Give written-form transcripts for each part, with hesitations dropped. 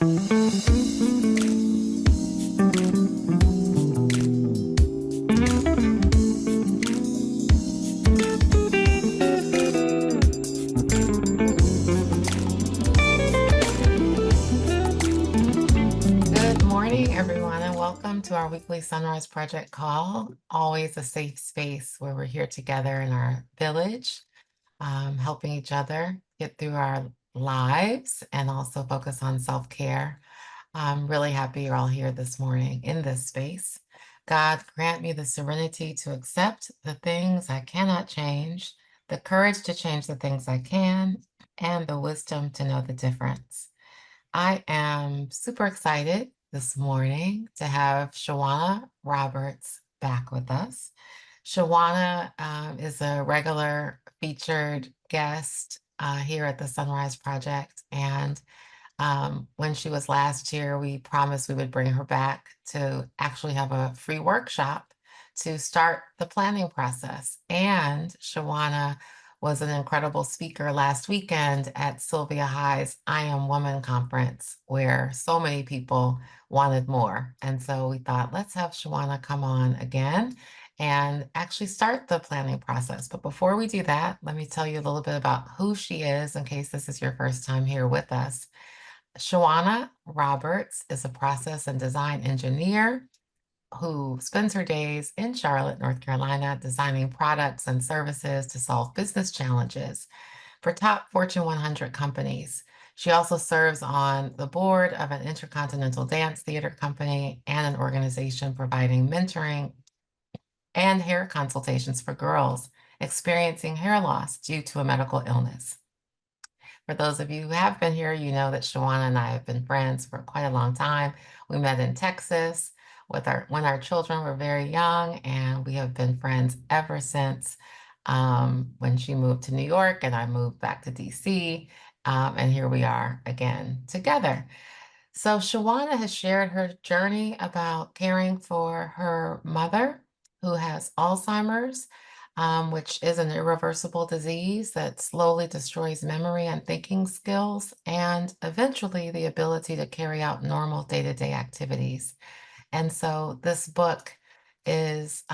To our weekly SonRise Project call, always a safe space where we're here together in our village, helping each other get through our lives and also focus on self-care. I'm really happy you're all here this morning in this space. God, grant me the serenity to accept the things I cannot change, the courage to change the things I can, and the wisdom to know the difference. I am super excited this morning to have Shewonia Roberts back with us. Shewonia is a regular featured guest here at the SonRise Project. And when she was last here, we promised we would bring her back to actually have a free workshop to start the planning process. And Shewonia was an incredible speaker last weekend at Sylvia High's I Am Woman conference, where so many people wanted more. And so we thought, let's have Shewonia come on again and actually start the planning process. But before we do that, let me tell you a little bit about who she is in case this is your first time here with us. Shewonia Roberts is a process and design engineer who spends her days in Charlotte, North Carolina, designing products and services to solve business challenges for top Fortune 100 companies. She also serves on the board of an intercontinental dance theater company and an organization providing mentoring and hair consultations for girls experiencing hair loss due to a medical illness. For those of you who have been here, you know that Shewonia and I have been friends for quite a long time. We met in Texas when our children were very young, and we have been friends ever since when she moved to New York and I moved back to DC. And here we are again together. So Shewonia has shared her journey about caring for her mother who has Alzheimer's, which is an irreversible disease that slowly destroys memory and thinking skills, and eventually the ability to carry out normal day-to-day activities. And so this book was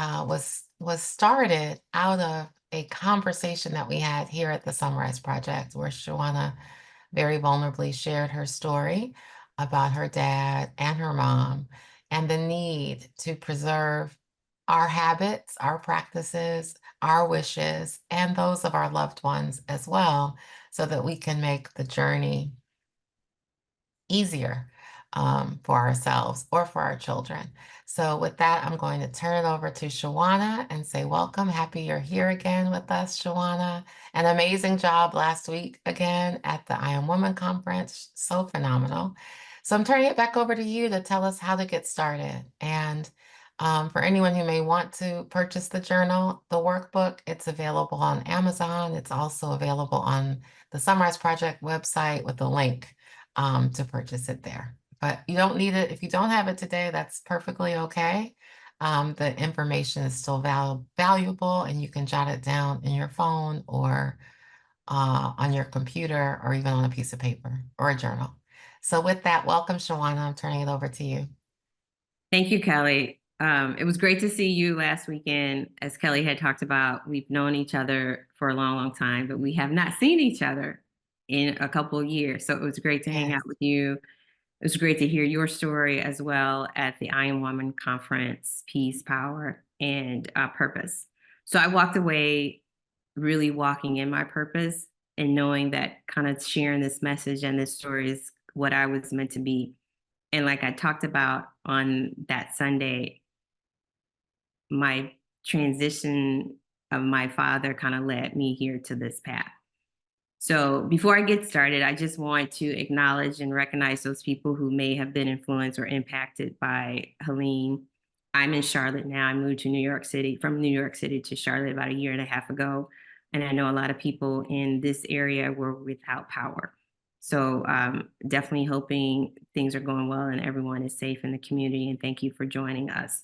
started out of a conversation that we had here at the SonRise Project, where Shewonia very vulnerably shared her story about her dad and her mom and the need to preserve our habits, our practices, our wishes, and those of our loved ones as well, so that we can make the journey easier for ourselves or for our children. So with that, I'm going to turn it over to Shewonia and say, welcome. Happy you're here again with us, Shewonia. An amazing job last week again at the I Am Woman conference. So phenomenal. So I'm turning it back over to you to tell us how to get started. And for anyone who may want to purchase the journal, the workbook, it's available on Amazon. It's also available on the SonRise Project website with a link to purchase it there. But you don't need it. If you don't have it today, that's perfectly okay. The information is still valuable, and you can jot it down in your phone or on your computer or even on a piece of paper or a journal. So with that, welcome, Shewonia. I'm turning it over to you. Thank you, Kelly. It was great to see you last weekend. As Kelly had talked about, we've known each other for a long, long time, but we have not seen each other in a couple of years. So it was great to hang out with you. It was great to hear your story as well at the I Am Woman conference, Peace, Power, and Purpose. So I walked away really walking in my purpose and knowing that kind of sharing this message and this story is what I was meant to be. And like I talked about on that Sunday, my transition of my father kind of led me here to this path. So before I get started, I just want to acknowledge and recognize those people who may have been influenced or impacted by Helene. I'm in Charlotte now. I moved to New York City, from New York City to Charlotte about 1.5 years ago. And I know a lot of people in this area were without power. So definitely hoping things are going well and everyone is safe in the community. And thank you for joining us.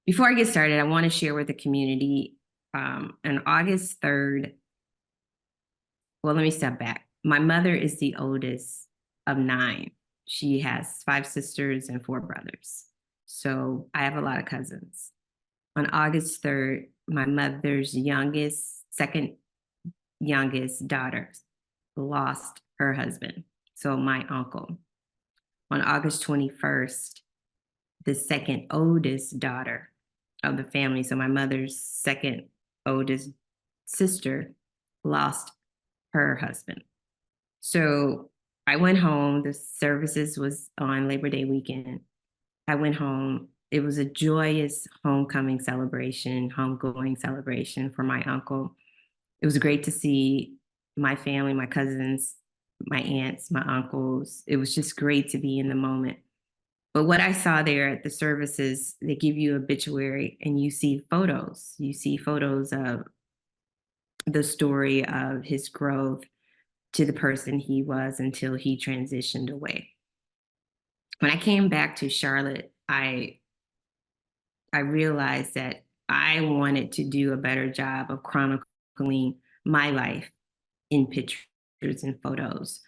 Before I get started, I want to share with the community on August 3rd. Well, let me step back. My mother is the oldest of 9. She has 5 sisters and 4 brothers. So I have a lot of cousins. On August 3rd, my mother's second youngest daughter lost her husband, so my uncle. On August 21st, the second oldest daughter of the family, so my mother's second oldest sister, lost her husband. So I went home. The services was on Labor Day weekend. I went home. It was a joyous homecoming celebration, homegoing celebration for my uncle. It was great to see my family, my cousins, my aunts, my uncles. It was just great to be in the moment. But what I saw there at the services, they give you obituary and you see photos. You see photos of the story of his growth to the person he was until he transitioned away. When I came back to Charlotte, I realized that I wanted to do a better job of chronicling my life in pictures and photos.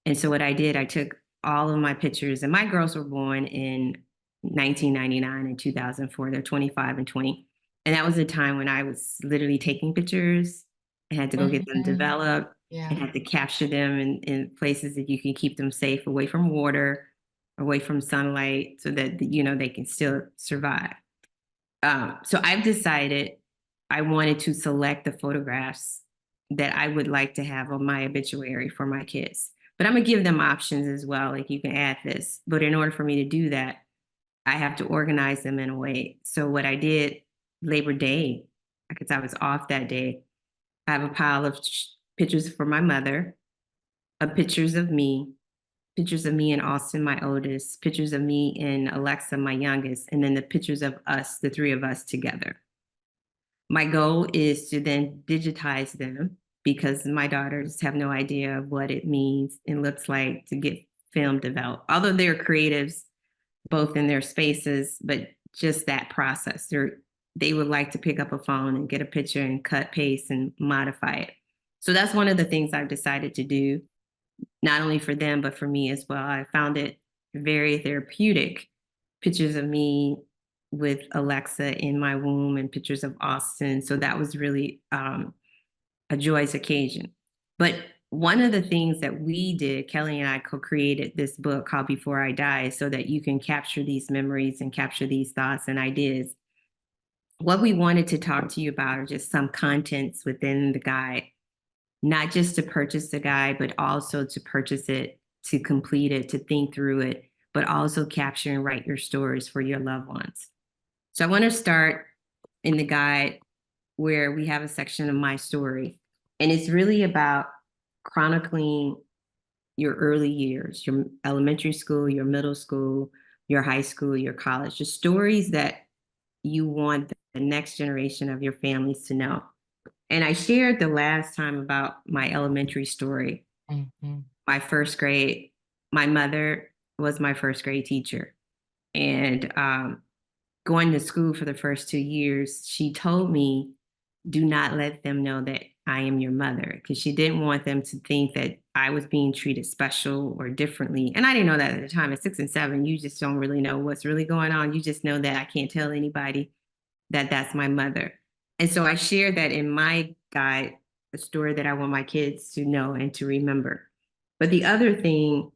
And so what I did, I took all of my pictures, and my girls were born in 1999 and 2004. They're 25 and 20. And that was a time when I was literally taking pictures. I had to go get them Mhm. developed and Yeah. had to capture them in places that you can keep them safe, away from water, away from sunlight, so that they can still survive. So I've decided I wanted to select the photographs that I would like to have on my obituary for my kids. But I'm gonna give them options as well. Like, you can add this. But in order for me to do that, I have to organize them in a way. So what I did Labor Day, because I was off that day, I have a pile of pictures for my mother, pictures of me and Austin, my oldest, pictures of me and Alexa, my youngest, and then the pictures of us, the 3 of us together. My goal is to then digitize them, because my daughters have no idea of what it means and looks like to get film developed. Although they're creatives, both in their spaces, but just that process. They would like to pick up a phone and get a picture and cut, paste, and modify it. So that's one of the things I've decided to do, not only for them, but for me as well. I found it very therapeutic. Pictures of me with Alexa in my womb and pictures of Austin. So that was really a joyous occasion. But one of the things that we did, Kelli and I co-created this book called Before I Die, so that you can capture these memories and capture these thoughts and ideas. What we wanted to talk to you about are just some contents within the guide, not just to purchase the guide, but also to purchase it, to complete it, to think through it, but also capture and write your stories for your loved ones. So I want to start in the guide where we have a section of my story. And it's really about chronicling your early years, your elementary school, your middle school, your high school, your college, the stories that you want the next generation of your families to know. And I shared the last time about my elementary story, Mhm. my first grade. My mother was my first grade teacher. And going to school for the first 2 years, she told me, do not let them know that I am your mother, because she didn't want them to think that I was being treated special or differently. And I didn't know that at the time. At 6 and 7, you just don't really know what's really going on. You just know that I can't tell anybody that that's my mother. And so I shared that in my guide, the story that I want my kids to know and to remember. But the other thing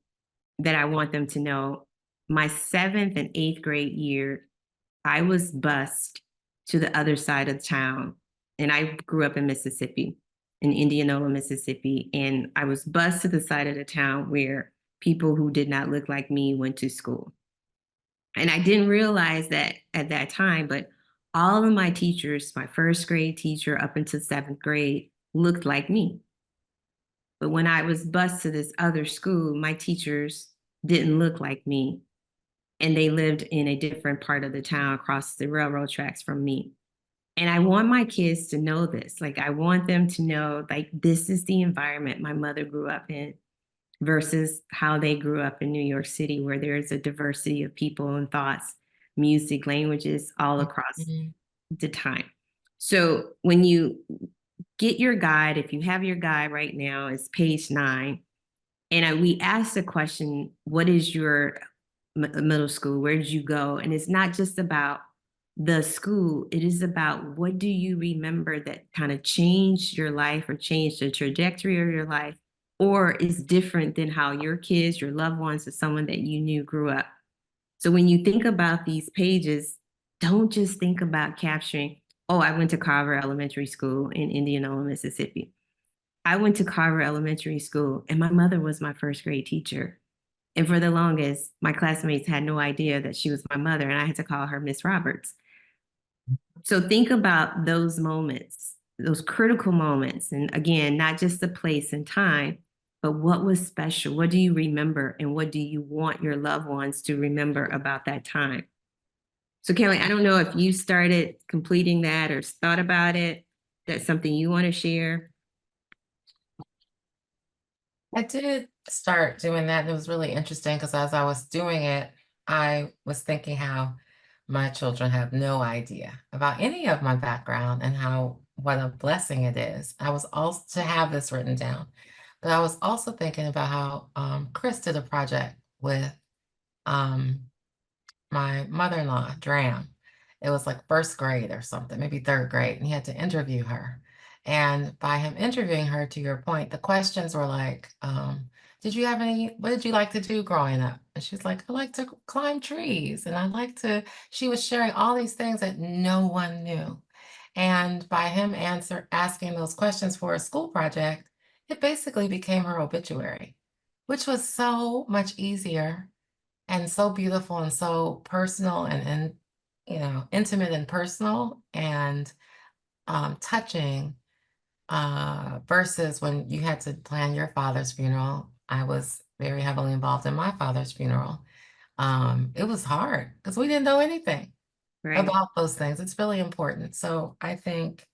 that I want them to know, my 7th and 8th grade year, I was bused to the other side of town. And I grew up in Mississippi, in Indianola, Mississippi. And I was bused to the side of the town where people who did not look like me went to school. And I didn't realize that at that time, but all of my teachers, my first grade teacher up until 7th grade, looked like me. But when I was bused to this other school, my teachers didn't look like me. And they lived in a different part of the town across the railroad tracks from me. And I want my kids to know this. Like, I want them to know, like, this is the environment my mother grew up in versus how they grew up in New York City, where there's a diversity of people and thoughts, music, languages all across Mhm. the time. So when you get your guide. If you have your guide right now, it's page 9. And we asked the question, what is your middle school? Where did you go? And it's not just about the school. It is about, what do you remember that kind of changed your life or changed the trajectory of your life, or is different than how your kids, your loved ones, or someone that you knew grew up. So when you think about these pages, don't just think about capturing, oh, I went to Carver Elementary School in Indianola, Mississippi. I went to Carver Elementary School, and my mother was my first grade teacher. And for the longest, my classmates had no idea that she was my mother, and I had to call her Miss Roberts. So think about those moments, those critical moments. And again, not just the place and time, but what was special? What do you remember? And what do you want your loved ones to remember about that time? So Kelli, I don't know if you started completing that or thought about it. That's something you want to share? I did start doing that, and it was really interesting because as I was doing it, I was thinking how my children have no idea about any of my background and how what a blessing it is. I was also to have this written down, but I was also thinking about how Chris did a project with um, my mother-in-law, Dram. It was like first grade or something, maybe third grade, and he had to interview her. And by him interviewing her, to your point, the questions were like, what did you like to do growing up? And she's like, I like to climb trees. And I like to, she was sharing all these things that no one knew. And by him asking those questions for a school project, it basically became her obituary, which was so much easier and so beautiful and so personal and intimate and personal and touching versus when you had to plan your father's funeral. I was very heavily involved in my father's funeral. It was hard because we didn't know anything Right. about those things. It's really important. So I think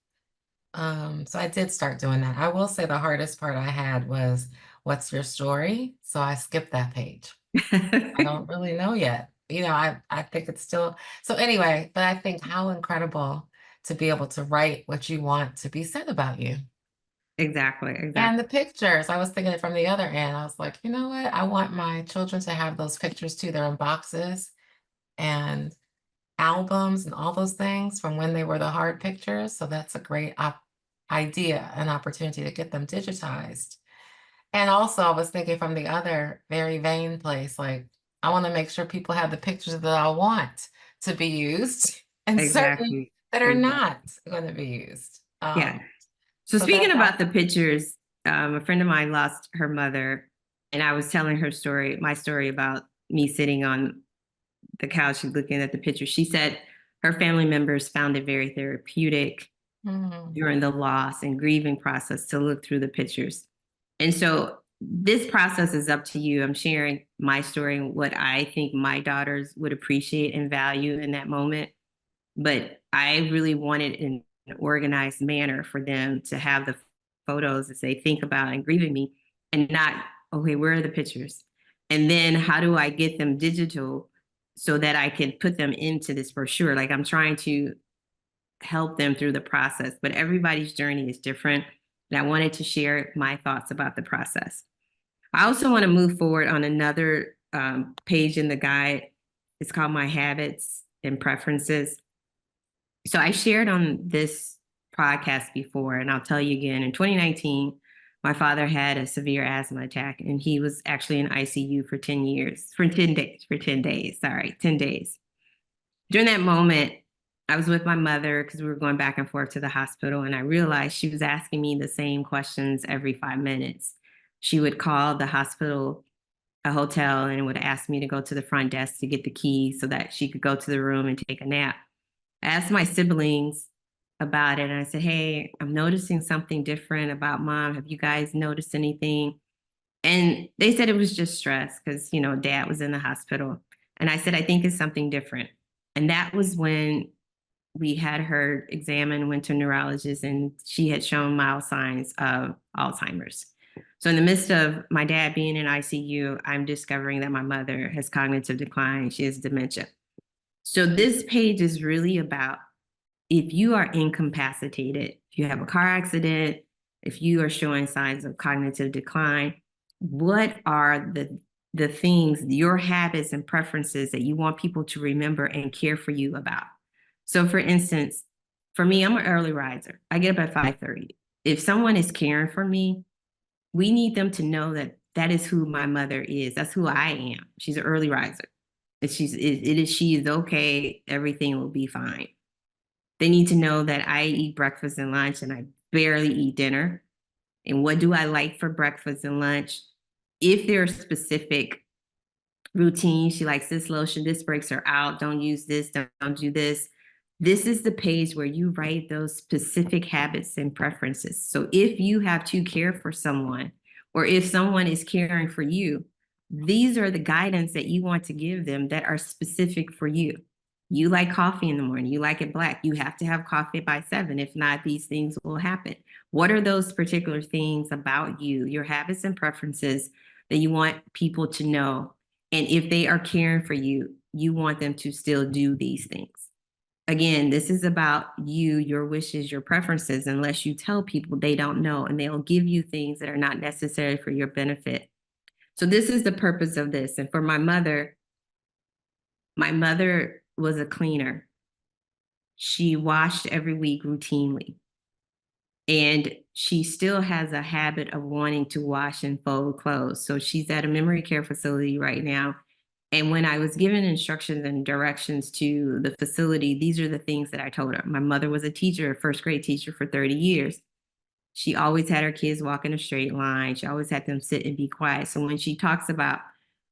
so I did start doing that. I will say the hardest part I had was, what's your story? So I skipped that page. I don't really know yet. I think it's still so anyway, but I think how incredible to be able to write what you want to be said about you. Exactly, And exactly. the pictures, I was thinking it from the other end. I was like, you know what? I want my children to have those pictures too. They're in boxes and albums and all those things from when they were the hard pictures. So that's a great idea, an opportunity to get them digitized. And also, I was thinking from the other very vain place, like, I want to make sure people have the pictures that I want to be used and certain Exactly. that are Exactly. not going to be used. Yeah. So So speaking that's about the awesome. pictures, a friend of mine lost her mother, and I was telling her story, my story about me sitting on the couch and looking at the picture. She said her family members found it very therapeutic Mhm. during the loss and grieving process to look through the pictures. And so this process is up to you. I'm sharing my story and what I think my daughters would appreciate and value in that moment. But I really wanted in an organized manner for them to have the photos as they think about and grieving me, and not, okay, where are the pictures? And then how do I get them digital so that I can put them into this brochure? Like, I'm trying to help them through the process, but everybody's journey is different. And I wanted to share my thoughts about the process. I also want to move forward on another page in the guide. It's called My Habits and Preferences. So I shared on this podcast before, and I'll tell you again. In 2019, my father had a severe asthma attack, and he was actually in ICU for 10 years, for 10 days, 10 days. During that moment, I was with my mother because we were going back and forth to the hospital, and I realized she was asking me the same questions every 5 minutes. She would call the hospital a hotel and would ask me to go to the front desk to get the key so that she could go to the room and take a nap. I asked my siblings about it, and I said, hey, I'm noticing something different about mom. Have you guys noticed anything? And they said it was just stress because, dad was in the hospital. And I said, I think it's something different. And that was when we had her examined, went to a neurologist, and she had shown mild signs of Alzheimer's. So in the midst of my dad being in ICU, I'm discovering that my mother has cognitive decline. She has dementia. So this page is really about, if you are incapacitated, if you have a car accident, if you are showing signs of cognitive decline, what are the things, your habits and preferences that you want people to remember and care for you about? So for instance, for me, I'm an early riser. I get up at 5:30. If someone is caring for me, we need them to know that that is who my mother is. That's who I am. She's an early riser. She is okay. Everything will be fine. They need to know that I eat breakfast and lunch and I barely eat dinner. And what do I like for breakfast and lunch? If there are specific routines, she likes this lotion, this breaks her out, don't use this, don't do this. This is the page where you write those specific habits and preferences. So if you have to care for someone, or if someone is caring for you, these are the guidance that you want to give them that are specific for you. You like coffee in the morning, you like it black, you have to have coffee by 7. If not, these things will happen. What are those particular things about you, your habits and preferences that you want people to know? And if they are caring for you, you want them to still do these things. Again, this is about you, your wishes, your preferences. Unless you tell people, they don't know, and they'll give you things that are not necessary for your benefit. So this is the purpose of this. And for my mother was a cleaner. She washed every week routinely. And she still has a habit of wanting to wash and fold clothes. So she's at a memory care facility right now. And when I was given instructions and directions to the facility, these are the things that I told her. My mother was a teacher, a first grade teacher for 30 years. She always had her kids walk in a straight line. She always had them sit and be quiet. So when she talks about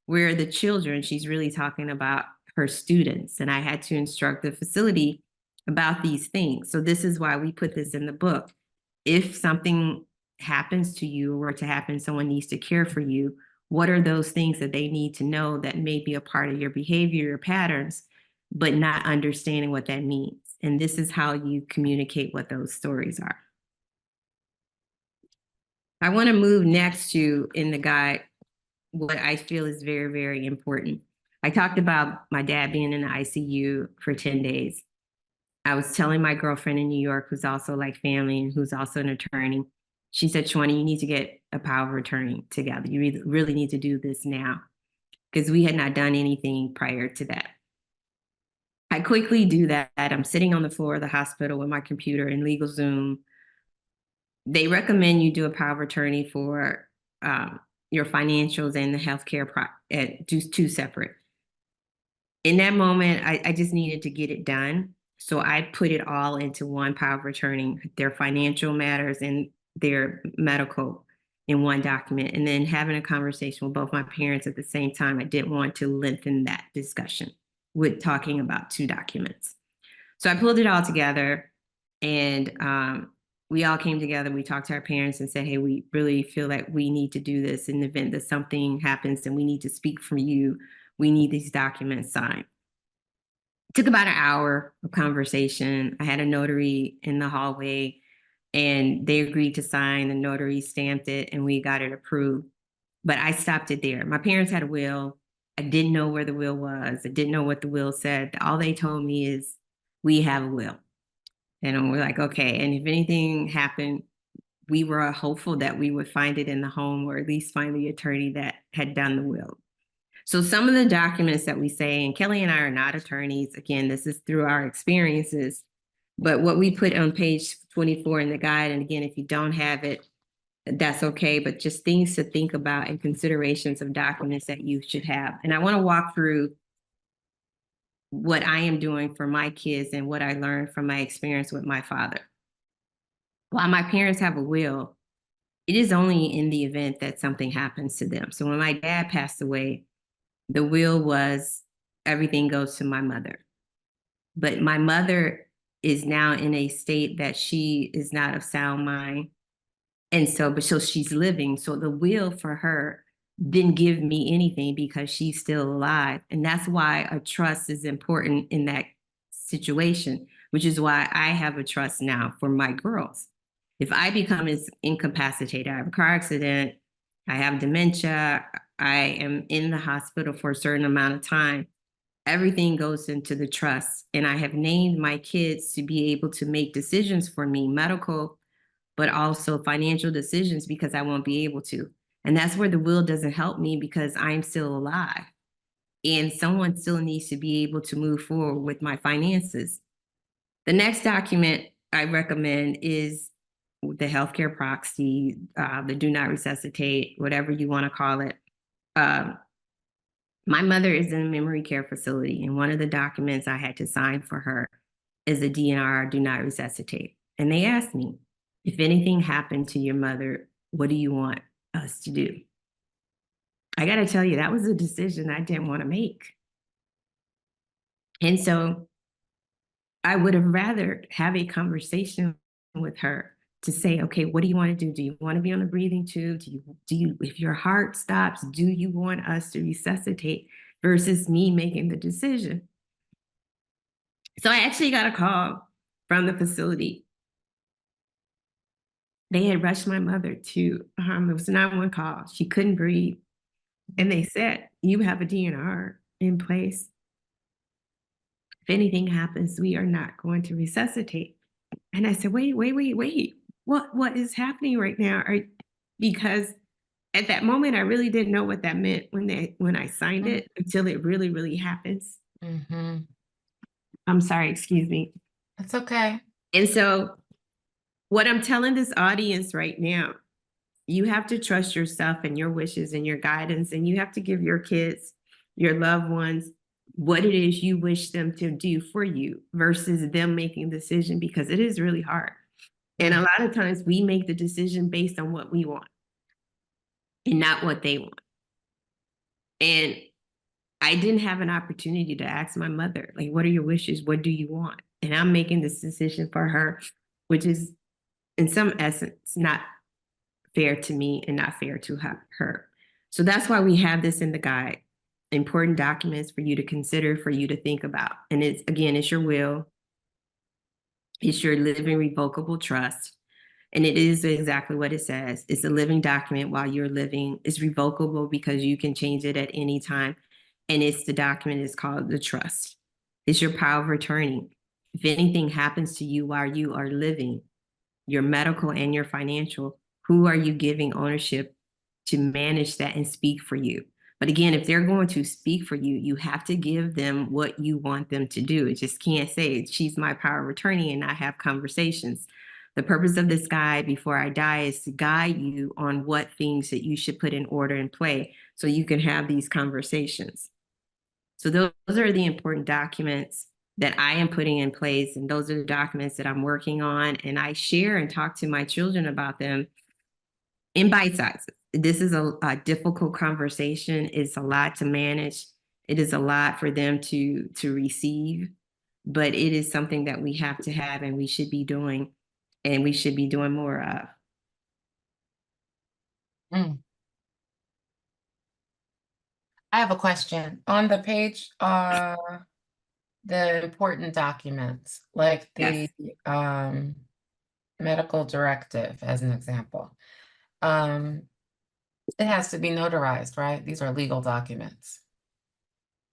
where are the children, she's really talking about her students. And I had to instruct the facility about these things. So this is why we put this in the book. If something happens to you or were to happen, someone needs to care for you. What are those things that they need to know that may be a part of your behavior, your patterns, but not understanding what that means? And this is how you communicate what those stories are. I want to move next to, in the guide, what I feel is very, very important. I talked about my dad being in the ICU for 10 days. I was telling my girlfriend in New York, who's also like family and who's also an attorney, she said, Shewonia, you need to get a power of attorney together. You really need to do this now, because we had not done anything prior to that. I quickly do that. I'm sitting on the floor of the hospital with my computer in LegalZoom. They recommend you do a power of attorney for your financials and the healthcare, do two separate. In that moment, I just needed to get it done. So I put it all into one power of attorney, their financial matters and their medical in one document, and then having a conversation with both my parents at the same time. I didn't want to lengthen that discussion with talking about two documents. So I pulled it all together, and we all came together. We talked to our parents and said, hey, we really feel like we need to do this in the event that something happens and we need to speak for you. We need these documents signed. It took about an hour of conversation. I had a notary in the hallway, and they agreed to sign. The notary stamped it, and we got it approved. But I stopped it there. My parents had a will. I didn't know where the will was. I didn't know what the will said. All they told me is, we have a will. And we're like, okay. And if anything happened, we were hopeful that we would find it in the home, or at least find the attorney that had done the will. So some of the documents that we say, and Kelli and I are not attorneys, again, this is through our experiences, but what we put on page 24 in the guide, and again, if you don't have it, that's okay, but just things to think about and considerations of documents that you should have. And I want to walk through what I am doing for my kids and what I learned from my experience with my father. While my parents have a will, it is only in the event that something happens to them. So when my dad passed away, the will was everything goes to my mother. But my mother is now in a state that she is not of sound mind. And so she's living. So the will for her didn't give me anything because she's still alive. And that's why a trust is important in that situation, which is why I have a trust now for my girls. If I become incapacitated, I have a car accident, I have dementia, I am in the hospital for a certain amount of time, everything goes into the trust. And I have named my kids to be able to make decisions for me, medical but also financial decisions because I won't be able to. And that's where the will doesn't help me because I'm still alive. And someone still needs to be able to move forward with my finances. The next document I recommend is the healthcare proxy, the do not resuscitate, whatever you want to call it. Um, my mother is in a memory care facility, and one of the documents I had to sign for her is a DNR, do not resuscitate. And they asked me, if anything happened to your mother, what do you want us to do? I got to tell you, that was a decision I didn't want to make. And so I would have rather have a conversation with her to say, okay, what do you want to do? Do you want to be on a breathing tube? Do you, if your heart stops, do you want us to resuscitate versus me making the decision? So I actually got a call from the facility. They had rushed my mother to, it was a 911 call. She couldn't breathe. And they said, you have a DNR in place. If anything happens, we are not going to resuscitate. And I said, wait. What is happening right now? Because at that moment, I really didn't know what that meant when I signed it until it really, really happens. Mm-hmm. I'm sorry, excuse me. That's okay. And so what I'm telling this audience right now, you have to trust yourself and your wishes and your guidance, and you have to give your kids, your loved ones, what it is you wish them to do for you versus them making a decision, because it is really hard. And a lot of times we make the decision based on what we want and not what they want. And I didn't have an opportunity to ask my mother, like, what are your wishes? What do you want? And I'm making this decision for her, which is in some essence not fair to me and not fair to her. So that's why we have this in the guide. Important documents for you to consider, for you to think about. And it's, again, it's your will. It's your living revocable trust. And it is exactly what it says. It's a living document while you're living. It's revocable because you can change it at any time. And it's the document is called the trust. It's your power of attorney. If anything happens to you while you are living, your medical and your financial, who are you giving ownership to manage that and speak for you? But again, if they're going to speak for you, you have to give them what you want them to do. It just can't say, she's my power of attorney and I have conversations. The purpose of this guide before I die is to guide you on what things that you should put in order and play so you can have these conversations. So those are the important documents that I am putting in place. And those are the documents that I'm working on. And I share and talk to my children about them in bite sizes. This is a difficult conversation. It's a lot to manage. It is a lot for them to receive, but it is something that we have to have and we should be doing, and we should be doing more of. Mm. I have a question. On the page, the important documents, like the Yes. medical directive, as an example, it has to be notarized, right? These are legal documents.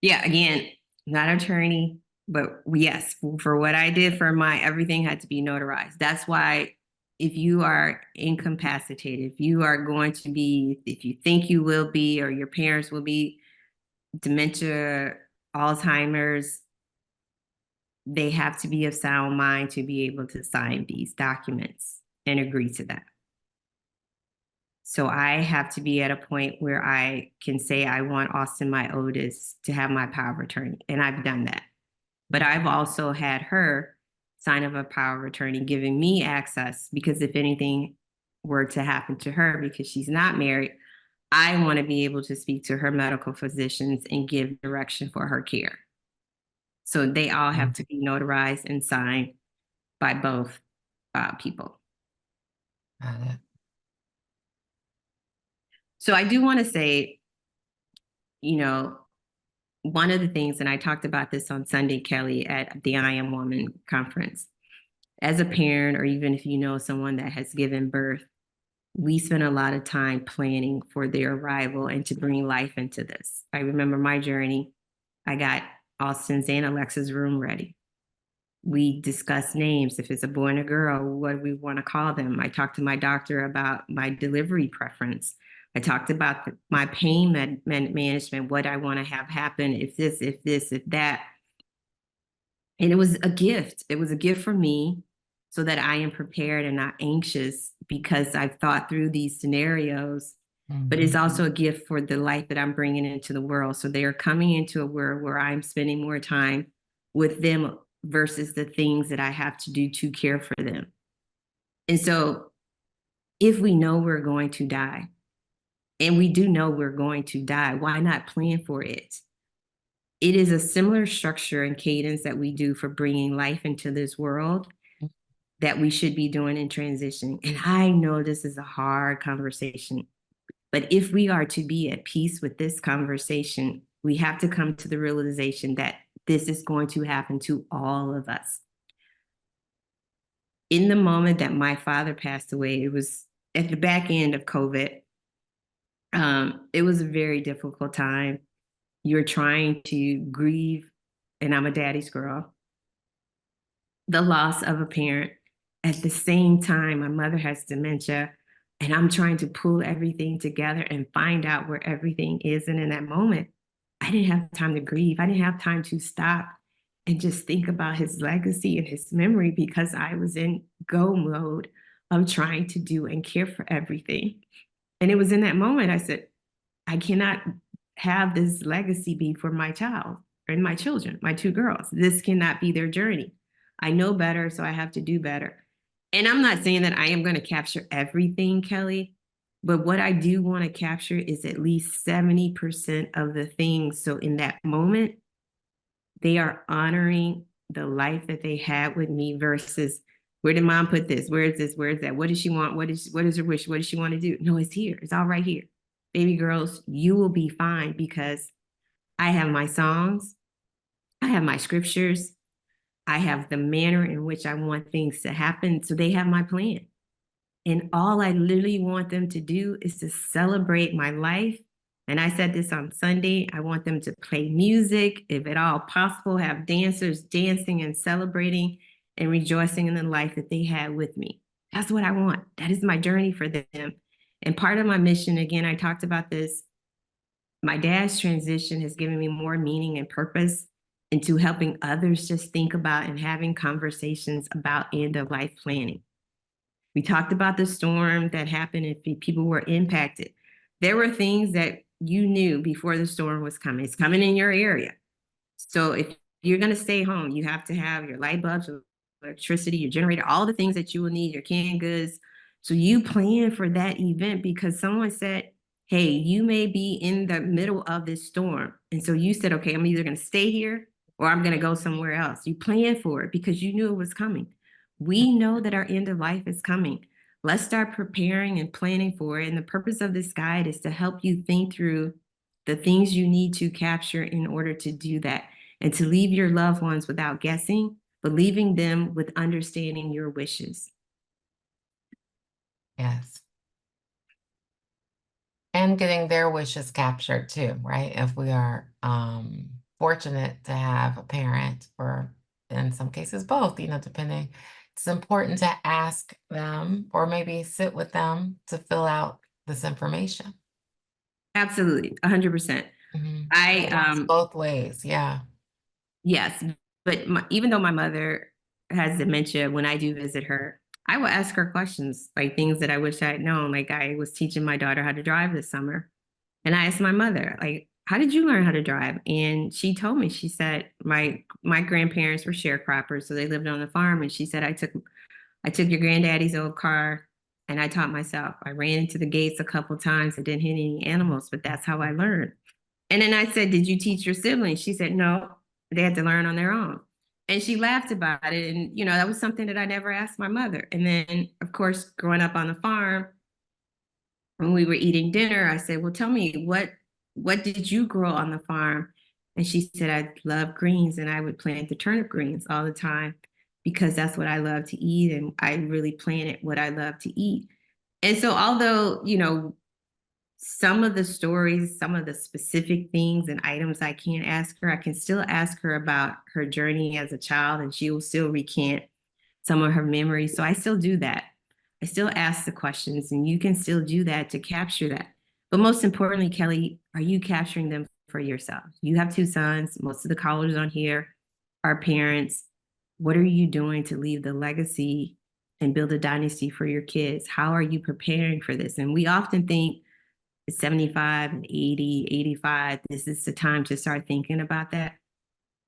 Yeah, again, not attorney, but yes, for what I did for my everything had to be notarized. That's why if you are incapacitated, if you are going to be, if you think you will be, or your parents will be, dementia, Alzheimer's, they have to be of sound mind to be able to sign these documents and agree to that. So I have to be at a point where I can say, I want Austin, my oldest, to have my power of attorney. And I've done that. But I've also had her sign of a power of attorney giving me access, because if anything were to happen to her, because she's not married, I want to be able to speak to her medical physicians and give direction for her care. So they all have to be notarized and signed by both people. Got it. So I do want to say, you know, one of the things, and I talked about this on Sunday, Kelli, at the I Am Woman conference, as a parent, or even if you know someone that has given birth, we spend a lot of time planning for their arrival and to bring life into this. I remember my journey. I got Austin's and Alexa's room ready. We discuss names. If it's a boy and a girl, what do we want to call them? I talked to my doctor about my delivery preference. I talked about my pain management, what I want to have happen, if this, if this, if that. And it was a gift. It was a gift for me so that I am prepared and not anxious because I've thought through these scenarios. But it's Mhm. also a gift for the life that I'm bringing into the world. So they are coming into a world where I'm spending more time with them versus the things that I have to do to care for them. And so if we know we're going to die, and we do know we're going to die, why not plan for it? It is a similar structure and cadence that we do for bringing life into this world that we should be doing in transition. And I know this is a hard conversation, but if we are to be at peace with this conversation, we have to come to the realization that this is going to happen to all of us. In the moment that my father passed away, it was at the back end of COVID. It was a very difficult time. You're trying to grieve, and I'm a daddy's girl, the loss of a parent. At the same time, my mother has dementia, and I'm trying to pull everything together and find out where everything is. And in that moment, I didn't have time to grieve. I didn't have time to stop and just think about his legacy and his memory because I was in go mode of trying to do and care for everything. And it was in that moment I said, I cannot have this legacy be for my child and my children, my two girls. This cannot be their journey. I know better, so I have to do better. And I'm not saying that I am going to capture everything, Kelli, but what I do want to capture is at least 70% of the things. So in that moment, they are honoring the life that they had with me versus where did mom put this? Where is this? Where is that? What does she want? What is her wish? What does she want to do? No, it's here. It's all right here. Baby girls, you will be fine because I have my songs, I have my scriptures, I have the manner in which I want things to happen. So they have my plan. And all I literally want them to do is to celebrate my life. And I said this on Sunday. I want them to play music, if at all possible, have dancers dancing and celebrating and rejoicing in the life that they had with me. That's what I want. That is my journey for them. And part of my mission, again, I talked about this. My dad's transition has given me more meaning and purpose into helping others just think about and having conversations about end of life planning. We talked about the storm that happened and people were impacted. There were things that you knew before the storm was coming. It's coming in your area. So if you're going to stay home, you have to have your light bulbs, your electricity, your generator, all the things that you will need, your canned goods. So you plan for that event because someone said, hey, you may be in the middle of this storm. And so you said, okay, I'm either going to stay here or I'm going to go somewhere else. You plan for it because you knew it was coming. We know that our end of life is coming. Let's start preparing and planning for it. And the purpose of this guide is to help you think through the things you need to capture in order to do that and to leave your loved ones without guessing, but leaving them with understanding your wishes. Yes. And getting their wishes captured too, right? If we are fortunate to have a parent, or in some cases both, depending, it's important to ask them or maybe sit with them to fill out this information. Absolutely, 100%. So it works both ways. Yeah. Yes, but even though my mother has dementia, when I do visit her, I will ask her questions, like things that I wish I had known. Like I was teaching my daughter how to drive this summer. And I asked my mother, like, how did you learn how to drive? And she told me, she said, my grandparents were sharecroppers, so they lived on the farm. And she said, I took your granddaddy's old car and I taught myself. I ran into the gates a couple times and didn't hit any animals, but that's how I learned. And then I said, did you teach your siblings? She said, no, they had to learn on their own. And she laughed about it. And, that was something that I never asked my mother. And then, of course, growing up on the farm, when we were eating dinner, I said, well, tell me, what did you grow on the farm? And she said, I love greens and I would plant the turnip greens all the time because that's what I love to eat. And I really planted what I love to eat. And so although, some of the stories, some of the specific things and items I can't ask her, I can still ask her about her journey as a child, and she will still recant some of her memories. So I still do that. I still ask the questions, and you can still do that to capture that. But most importantly, Kelli, are you capturing them for yourself? You have two sons. Most of the callers on here are parents. What are you doing to leave the legacy and build a dynasty for your kids? How are you preparing for this? And we often think 75 and 80, 85, this is the time to start thinking about that.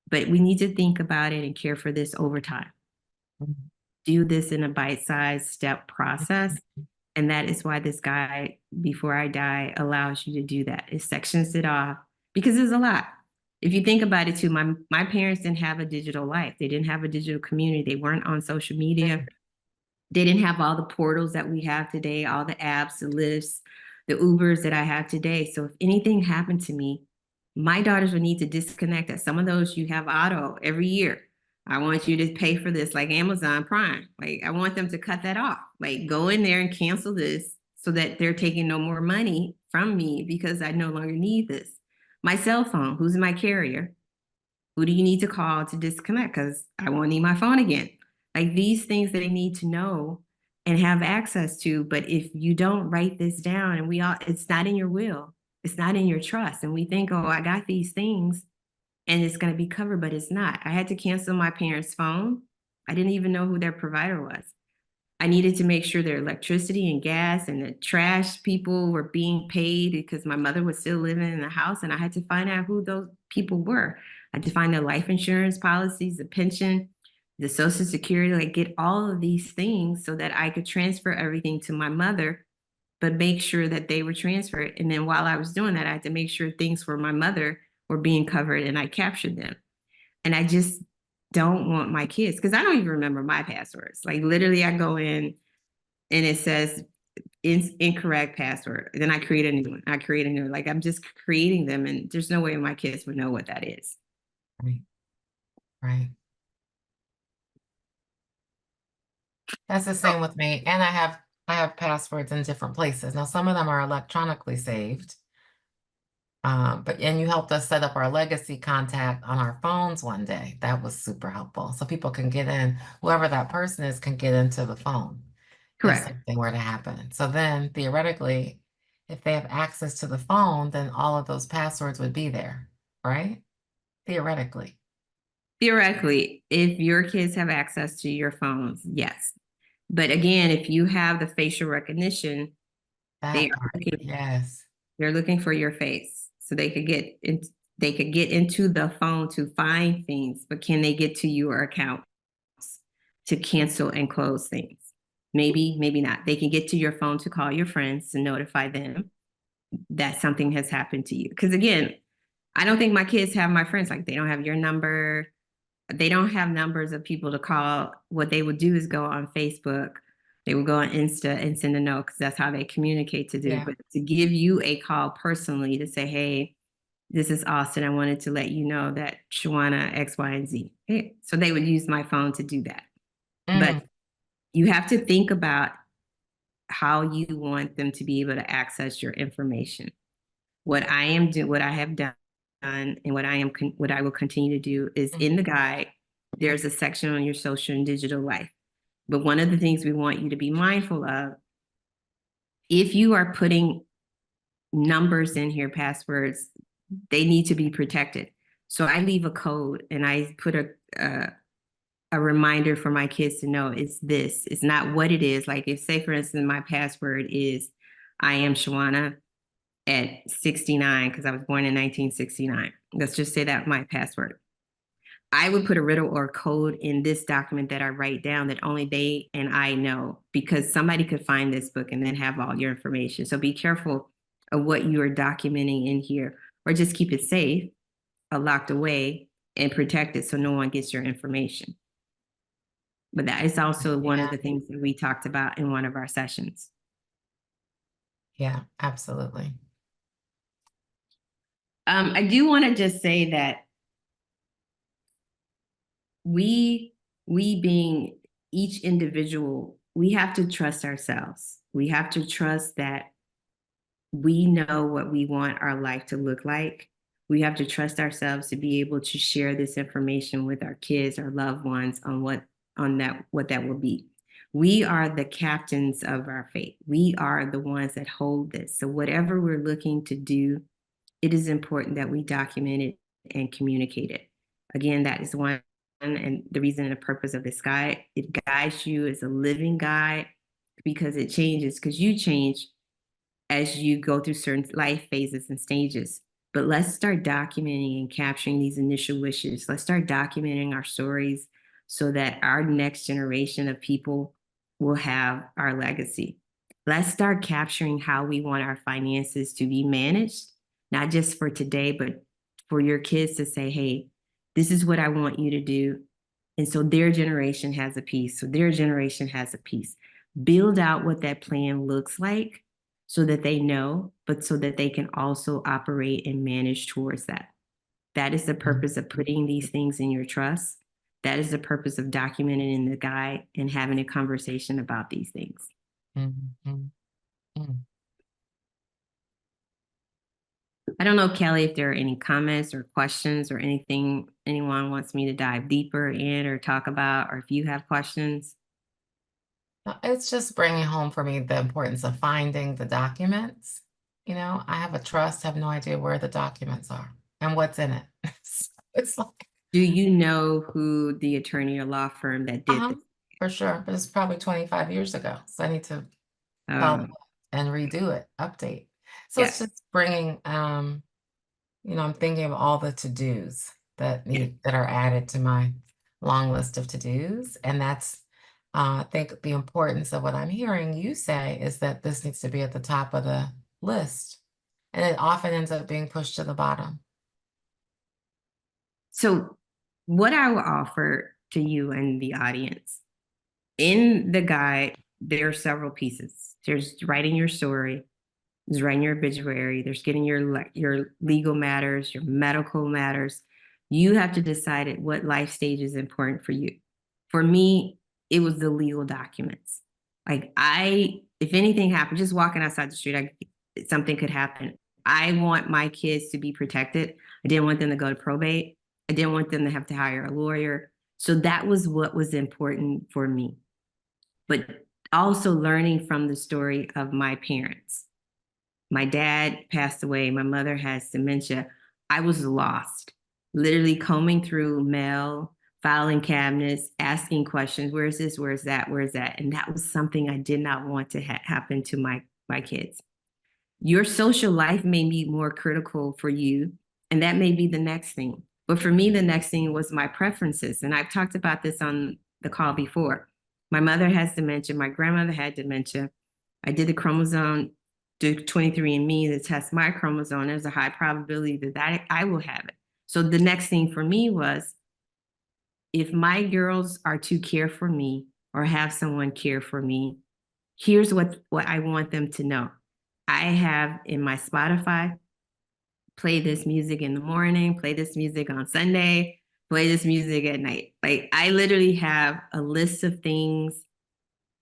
But we need to think about it and care for this over time. Mhm. Do this in a bite-sized step process. And that is why this guide, Before I Die, allows you to do that. It sections it off because there's a lot. If you think about it too, my parents didn't have a digital life. They didn't have a digital community. They weren't on social media. They didn't have all the portals that we have today, all the apps, the Lyfts, the Ubers that I have today. So if anything happened to me, my daughters would need to disconnect that. Some of those you have auto every year. I want you to pay for this, like Amazon Prime. Like, I want them to cut that off. Like, go in there and cancel this so that they're taking no more money from me because I no longer need this. My cell phone, who's my carrier? Who do you need to call to disconnect? Because I won't need my phone again. Like, these things that they need to know and have access to. But if you don't write this down, and it's not in your will, it's not in your trust. And we think, oh, I got these things and it's going to be covered, but it's not. I had to cancel my parents' phone. I didn't even know who their provider was. I needed to make sure their electricity and gas and the trash people were being paid because my mother was still living in the house, and I had to find out who those people were. I had to find their life insurance policies, the pension, the social security, like get all of these things so that I could transfer everything to my mother, but make sure that they were transferred. And then while I was doing that, I had to make sure things for my mother were being covered, and I captured them. And I just don't want my kids, because I don't even remember my passwords. Like, literally, I go in and it says incorrect password. Then I create a new one. I create a new one. Like, I'm just creating them, and there's no way my kids would know what that is. Right, right. That's the same with me. And I have passwords in different places. Now, some of them are electronically saved. And you helped us set up our legacy contact on our phones one day. That was super helpful. So people can get in, whoever that person is can get into the phone if Correct. something were to happen. So then theoretically, if they have access to the phone, then all of those passwords would be there, right? Theoretically. Theoretically, if your kids have access to your phones, yes. But again, if you have the facial recognition, they That are part, looking, yes. they're looking for your face. So they could get into the phone to find things, but can they get to your account to cancel and close things? Maybe, maybe not. They can get to your phone to call your friends to notify them that something has happened to you. Because again, I don't think my kids have my friends. Like, they don't have your number. They don't have numbers of people to call. What they would do is go on Facebook. They would go on Insta and send a note, because that's how they communicate to do. Yeah. But to give you a call personally to say, hey, this is Austin. I wanted to let you know that Shewonia X, Y, and Z. Hey. So they would use my phone to do that. But Mm, you have to think about how you want them to be able to access your information. What I have done, and what I will continue to do is, mm, in the guide, there's a section on your social and digital life. But one of the things we want you to be mindful of, if you are putting numbers in here, passwords, they need to be protected. So I leave a code, and I put a reminder for my kids to know it's this. It's not what it is. Like, if, say, for instance, my password is I am Shewonia at 69, because I was born in 1969. Let's just say that my password. I would put a riddle or code in this document that I write down that only they and I know, because somebody could find this book and then have all your information. So be careful of what you are documenting in here, or just keep it safe, locked away, and protected so no one gets your information. But that is also one of yeah. the things that we talked about in one of our sessions. Yeah, absolutely. I do want to just say that we being each individual, we have to trust ourselves. We have to trust that we know what we want our life to look like. We have to trust ourselves to be able to share this information with our kids, our loved ones, on what that will be. We are the captains of our fate. We are the ones that hold this. So whatever we're looking to do, it is important that we document it and communicate it. Again, that is one, and the reason and the purpose of this guide. It guides you as a living guide because it changes, because you change as you go through certain life phases and stages. But let's start documenting and capturing these initial wishes. Let's start documenting our stories so that our next generation of people will have our legacy. Let's start capturing how we want our finances to be managed, not just for today, but for your kids to say, hey, this is what I want you to do. And so their generation has a piece. So their generation has a piece. Build out what that plan looks like so that they know, but so that they can also operate and manage towards that. That is the purpose of putting these things in your trust. That is the purpose of documenting in the guide and having a conversation about these things. Mhm. Mm. I don't know, Kelly, if there are any comments or questions or anything anyone wants me to dive deeper in or talk about, or if you have questions. It's just bringing home for me the importance of finding the documents. I have a trust, have no idea where the documents are and what's in it. So it's like, Do you know who the attorney or law firm that did uh-huh, this? for sure, but it's probably 25 years ago, so I need to follow Um, up and redo it, update. So it's yes, just bringing, I'm thinking of all the to-dos yes. that are added to my long list of to-dos, and that's, I think the importance of what I'm hearing you say is that this needs to be at the top of the list, and it often ends up being pushed to the bottom. So, what I will offer to you and the audience in the guide, there are several pieces. There's writing your story, there's writing your obituary, there's getting your legal matters, your medical matters. You have to decide at what life stage is important for you. For me, it was the legal documents. Like if anything happened, just walking outside the street, something could happen. I want my kids to be protected. I didn't want them to go to probate. I didn't want them to have to hire a lawyer. So that was what was important for me. But also learning from the story of my parents. My dad passed away. My mother has dementia. I was lost, literally combing through mail, filing cabinets, asking questions. Where's this? Where's that? Where's that? And that was something I did not want to happen to my kids. Your social life may be more critical for you, and that may be the next thing. But for me, the next thing was my preferences. And I've talked about this on the call before. My mother has dementia. My grandmother had dementia. I did the chromosome, do 23andMe to test my chromosome. There's a high probability that I will have it. So the next thing for me was, if my girls are to care for me or have someone care for me, here's what I want them to know. I have in my Spotify, play this music in the morning, play this music on Sunday, play this music at night. Like I literally have a list of things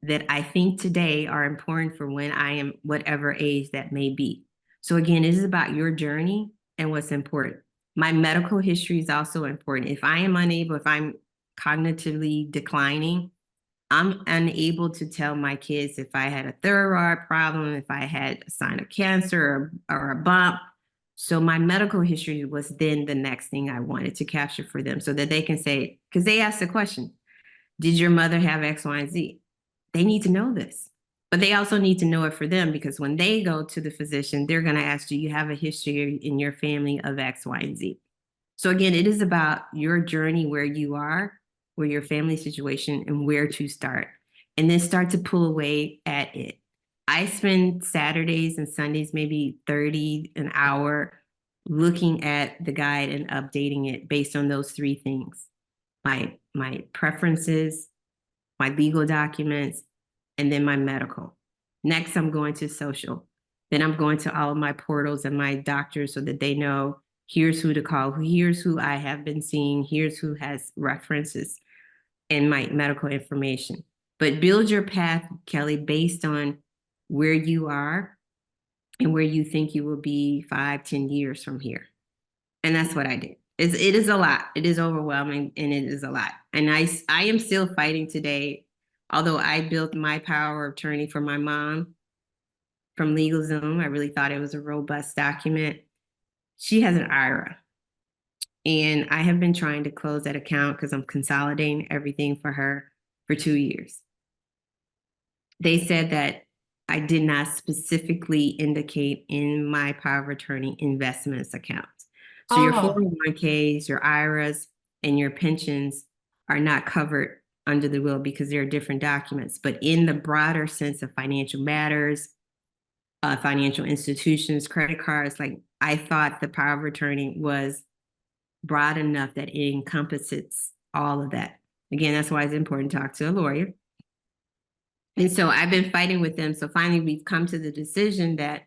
that I think today are important for when I am whatever age that may be. So again, it is about your journey and what's important. My medical history is also important. If I am unable, if I'm cognitively declining, I'm unable to tell my kids if I had a thyroid problem, if I had a sign of cancer or a bump. So my medical history was then the next thing I wanted to capture for them so that they can say, because they asked the question, did your mother have X, Y, and Z? They need to know this. But they also need to know it for them, because when they go to the physician, they're going to ask, do you have a history in your family of X, Y, and Z? So again, it is about your journey, where you are, where your family situation, and where to start. And then start to pull away at it. I spend Saturdays and Sundays, maybe 30 an hour, looking at the guide and updating it based on those three things: my preferences, my legal documents, and then my medical. Next, I'm going to social. Then I'm going to all of my portals and my doctors so that they know, here's who to call, here's who I have been seeing, here's who has references and my medical information. But build your path, Kelly, based on where you are and where you think you will be 5, 10 years from here. And that's what I did. It is a lot. It is overwhelming, and it is a lot. And I am still fighting today. Although I built my power of attorney for my mom from LegalZoom, I really thought it was a robust document. She has an IRA, and I have been trying to close that account because I'm consolidating everything for her for 2 years. They said that I did not specifically indicate in my power of attorney investments accounts. So your Oh, 401ks, your IRAs, and your pensions are not covered under the will because they're different documents. But in the broader sense of financial matters, financial institutions, credit cards, like I thought the power of attorney was broad enough that it encompasses all of that. Again, that's why it's important to talk to a lawyer. And so I've been fighting with them. So finally, we've come to the decision that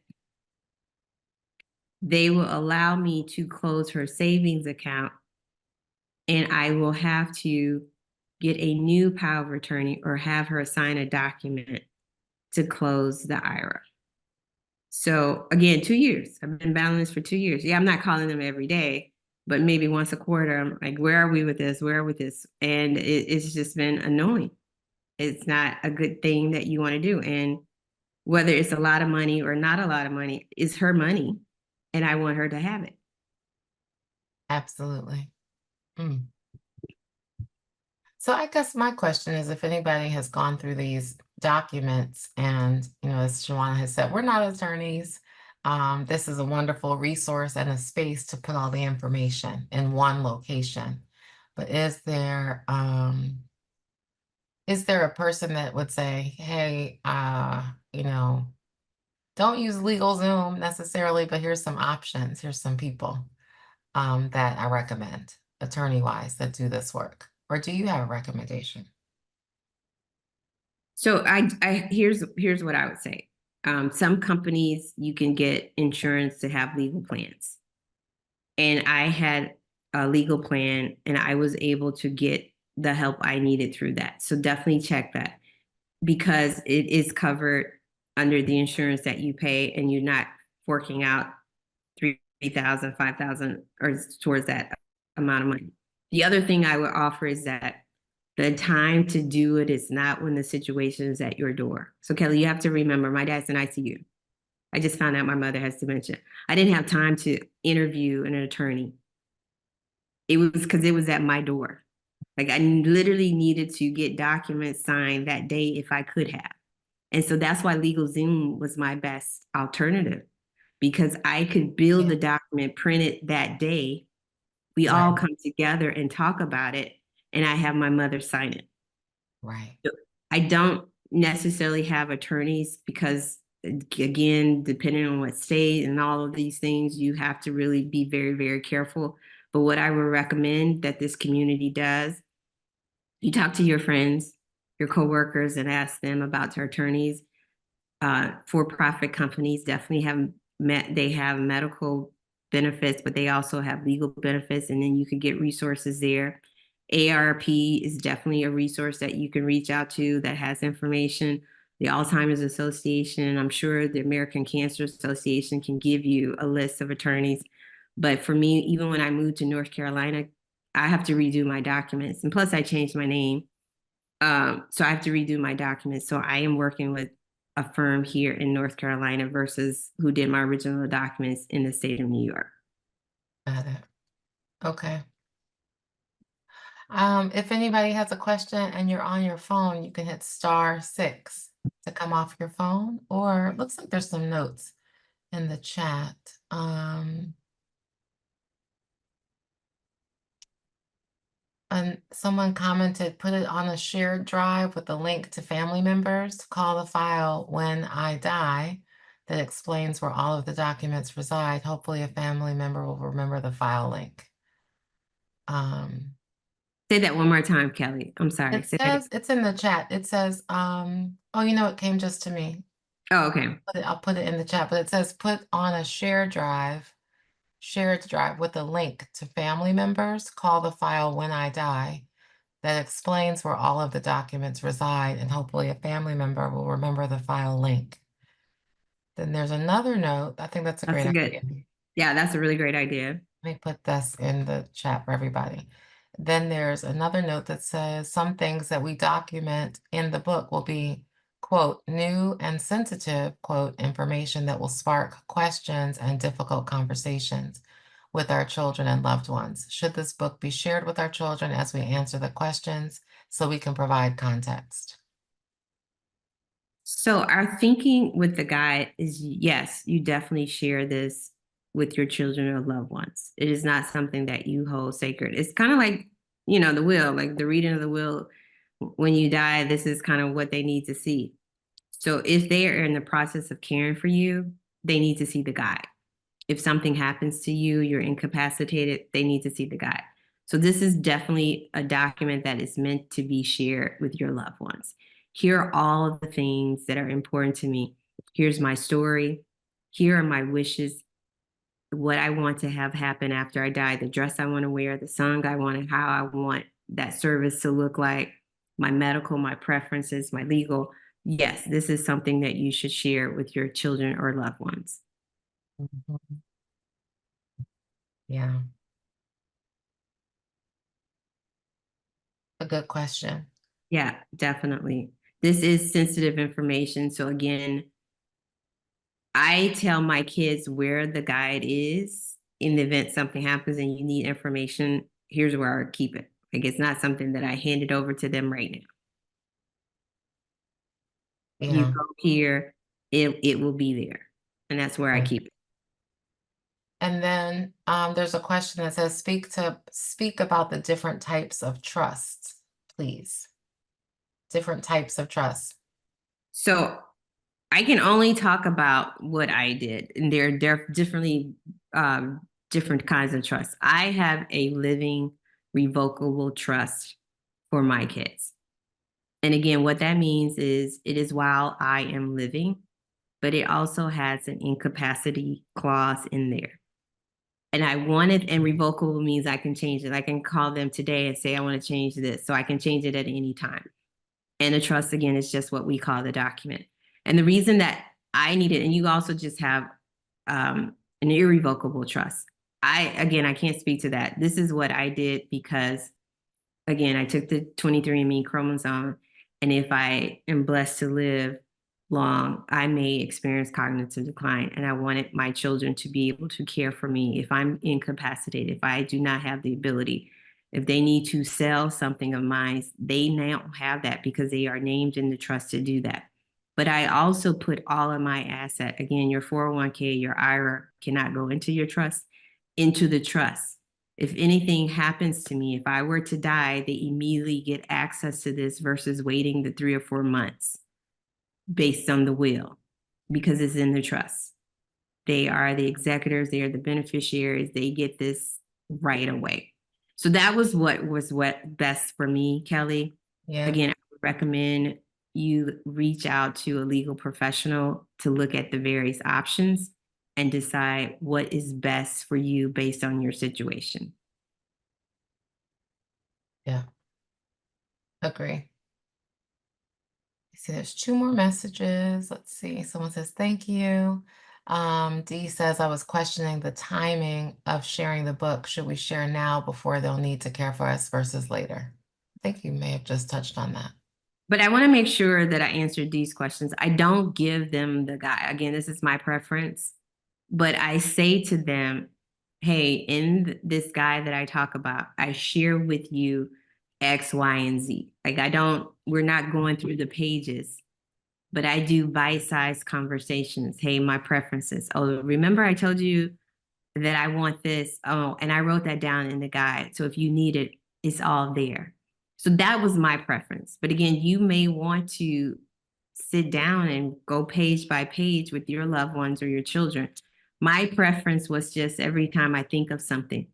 they will allow me to close her savings account, and I will have to get a new power of attorney or have her sign a document to close the IRA. So again, 2 years. I've been battling this for 2 years. Yeah, I'm not calling them every day, but maybe once a quarter. I'm like, where are we with this? Where are we with this? And it's just been annoying. It's not a good thing that you want to do. And whether it's a lot of money or not a lot of money, it's her money, and I want her to have it. absolutely. Mm. So I guess my question is if anybody has gone through these documents and, as Shewonia has said, we're not attorneys. This is a wonderful resource and a space to put all the information in one location. But is there a person that would say, hey, don't use LegalZoom necessarily, but here's some options. Here's some people that I recommend, attorney-wise, that do this work. Or do you have a recommendation? So here's what I would say. Some companies you can get insurance to have legal plans, and I had a legal plan, and I was able to get the help I needed through that. So definitely check that because it is covered under the insurance that you pay, and you're not forking out 3,000, 5,000, or towards that amount of money. The other thing I would offer is that the time to do it is not when the situation is at your door. So Kelli, you have to remember, my dad's in ICU. I just found out my mother has dementia. I didn't have time to interview an attorney. It was because it was at my door. Like I literally needed to get documents signed that day if I could have. And so that's why LegalZoom was my best alternative because I could build Yeah, the document, print it that day. We all right, come together and talk about it, and I have my mother sign it. right. I don't necessarily have attorneys because, again, depending on what state and all of these things, you have to really be very, very careful. But what I would recommend that this community does, you talk to your friends, your coworkers, and ask them about their attorneys. For-profit companies definitely they have medical benefits, but they also have legal benefits, and then you can get resources there. AARP is definitely a resource that you can reach out to that has information. The Alzheimer's Association, I'm sure the American Cancer Association can give you a list of attorneys. But for me, even when I moved to North Carolina, I have to redo my documents. And plus I changed my name. So I have to redo my documents. So I am working with a firm here in North Carolina versus who did my original documents in the state of New York. Got it. Okay. If anybody has a question and you're on your phone, you can hit *6 to come off your phone, or it looks like there's some notes in the chat. And someone commented, put it on a shared drive with a link to family members. Call the file when I die that explains where all of the documents reside. Hopefully a family member will remember the file link. Say that one more time, Kelli. I'm sorry. It Say that again. says, it's in the chat. It says, oh, it came just to me. Oh, okay. I'll put it in the chat, but it says put on a shared drive with a link to family members. Call the file when I die. That explains where all of the documents reside, and hopefully a family member will remember the file link. Then there's another note. I think that's a That's great a idea. good, yeah, that's a really great idea. Let me put this in the chat for everybody. Then there's another note that says some things that we document in the book will be, quote, new and sensitive, quote, information that will spark questions and difficult conversations with our children and loved ones. Should this book be shared with our children as we answer the questions so we can provide context? So our thinking with the guide is yes, you definitely share this with your children or loved ones. It is not something that you hold sacred. It's kind of like, the will, like the reading of the will. When you die, this is kind of what they need to see. So if they are in the process of caring for you, they need to see the guide. If something happens to you, you're incapacitated, they need to see the guide. So this is definitely a document that is meant to be shared with your loved ones. Here are all of the things that are important to me. Here's my story. Here are my wishes, what I want to have happen after I die, the dress I want to wear, the song I want, and how I want that service to look like, my medical, my preferences, my legal. Yes, this is something that you should share with your children or loved ones. Mhm. Yeah, a good question. Yeah, definitely. This is sensitive information. So again, I tell my kids where the guide is in the event something happens and you need information. Here's where I keep it. Like it's not something that I handed over to them right now. You Yeah. go here, it will be there. And that's where I Okay. keep it. And then there's a question that says, speak about the different types of trusts, please. Different types of trust. So I can only talk about what I did, and they're differently different kinds of trust. I have a living revocable trust for my kids. And again, what that means is it is while I am living, but it also has an incapacity clause in there. And I want it, and revocable means I can change it. I can call them today and say, I want to change this. So I can change it at any time. And a trust, again, is just what we call the document. And the reason that I need it, and you also just have an irrevocable trust. I can't speak to that. This is what I did because, again, I took the 23andMe chromosome. And if I am blessed to live long, I may experience cognitive decline. And I wanted my children to be able to care for me if I'm incapacitated, if I do not have the ability. If they need to sell something of mine, they now have that because they are named in the trust to do that. But I also put all of my asset, again, your 401k, your IRA cannot go into your trust, into the trust. If anything happens to me, if I were to die, they immediately get access to this versus waiting the 3 or 4 months based on the will because it's in the trust. They are the executors, they are the beneficiaries, they get this right away. So that was what best for me, Kelly. Yeah. Again, I would recommend you reach out to a legal professional to look at the various options and decide what is best for you based on your situation. Yeah. Agree. See, there's two more messages. Let's see. Someone says, thank you. Dee says, I was questioning the timing of sharing the book. Should we share now before they'll need to care for us versus later? I think you may have just touched on that. But I want to make sure that I answered these questions. I don't give them the guide. Again, this is my preference, but I say to them, hey, in this guide that I talk about, I share with you X, Y, and Z. Like we're not going through the pages, but I do bite-sized conversations. Hey, my preferences. Oh, remember I told you that I want this. Oh, and I wrote that down in the guide. So if you need it, it's all there. So that was my preference. But again, you may want to sit down and go page by page with your loved ones or your children. My preference was just every time I think of something,